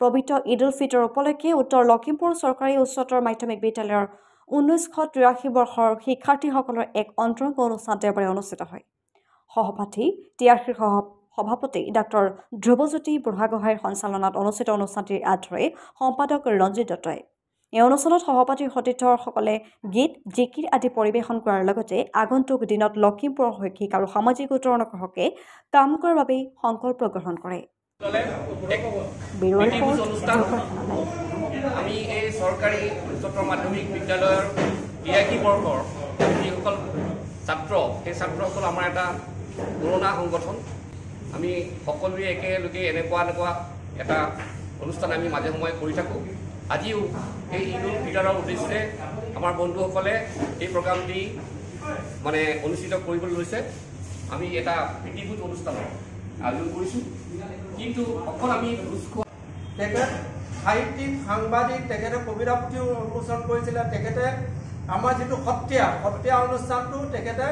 পবিত্ৰ ঈদ উল ফিতৰ উপলক্ষে উত্তৰ লখিমপুৰ চৰকাৰী উচ্চতৰ মাধ্যমিক বিদ্যালয়ৰ 1983 বৰ্ষৰ শিক্ষাৰ্থীসকলৰ এক অন্তৰংগ অনুষ্ঠান দেওবাৰে অনুষ্ঠিত হয়। সহপাঠী টিআৰচিৰ সভাপতি ডাক্তৰ ধ্ৰুৱজ্যোতি বুঢ়াগোহাঁইৰ সঞ্চালনাত অনুষ্ঠিত অনুষ্ঠানটিৰ আধাৰে সম্পাদক ৰঞ্জিত দত্তই এই অনুষ্ঠানত সহপাঠীৰ সতীৰ্থসকলে গীত জিকিৰ আদি পৰিৱেশন কৰাৰ লগতে আগন্তুক দিনত লখিমপুৰৰ শৈক্ষিক আৰু সামাজিক উত্তৰণৰ হকে কাম কৰাৰ বাবে সংকল্প গ্ৰহণ কৰে। আমি এই চৰকাৰী উচ্চতৰ মাধ্যমিক বিদ্যালয়ৰ 82 বৰ্ষৰ যিসকল ছাত্ৰ সেই ছাত্ৰসকল আমাৰ এটা পুৰণা সংগঠন। আমি সকলোৱে একেলগে এনেকুৱা এটা অনুষ্ঠান আমি মাজে সময়ে কৰি থাকোঁ। আজিও এই ঈদ উল ফিতৰৰ উদ্দেশ্যে আমাৰ বন্ধুসকলে এই প্ৰগ্ৰামটি অনুষ্ঠিত কৰিবলৈ লৈছে। আমি এটা প্ৰীতিভোজ অনুষ্ঠানৰ আয়োজন কৰিছোঁ, কিন্তু অকল আমি তেখেত সাহিত্যিক সাংবাদিক, তেখেতে কবিতা পুথিও উন্মোচন কৰিছিলে। তেখেতে আমাৰ যিটো সত্ৰীয়া অনুষ্ঠানটো তেখেতে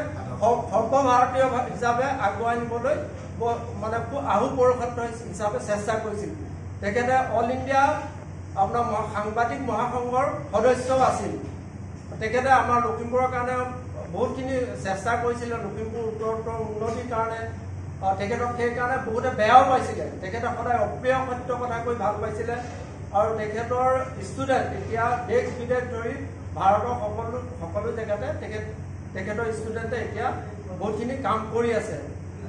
সৰ্বভাৰতীয় হিচাপে আগুৱাই নিবলৈ আহু পৌৰসত্ব হিচাপে চেষ্টা কৰিছিল। তেখেতে অল ইণ্ডিয়া আপোনাৰ সাংবাদিক মহাসংঘৰ সদস্যও আছিল। তেখেতে আমাৰ লখিমপুৰৰ কাৰণে বহুতখিনি চেষ্টা কৰিছিলে, লখিমপুৰ উত্তৰ উন্নতিৰ কাৰণে। তেখেতক সেইকাৰণে বহুতে বেয়াও পাইছিলে। তেখেতে সদায় অপ্ৰিয় সত্য কথা কৈ ভাল পাইছিলে আৰু তেখেতৰ ষ্টুডেণ্ট এতিয়া দেশ বিদেশ ধৰি ভাৰতৰ সকলো জেগাতে তেখেতৰ ষ্টুডেণ্টে এতিয়া বহুতখিনি কাম কৰি আছে।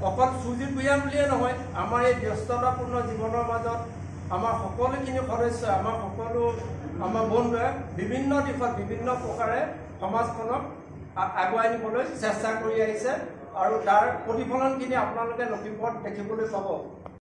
অকল সুজিত ভূঞা বুলিয়ে নহয়, আমাৰ এই ব্যস্ততাপূৰ্ণ জীৱনৰ মাজত আমাৰ সকলোখিনি সদস্য, আমাৰ বন্ধুৱে বিভিন্ন দিশত বিভিন্ন প্ৰকাৰে সমাজখনক আগুৱাই নিবলৈ চেষ্টা কৰি আহিছে আৰু তাৰ প্ৰতিফলনখিনি আপোনালোকে লখিমপুৰত দেখিবলৈ পাব।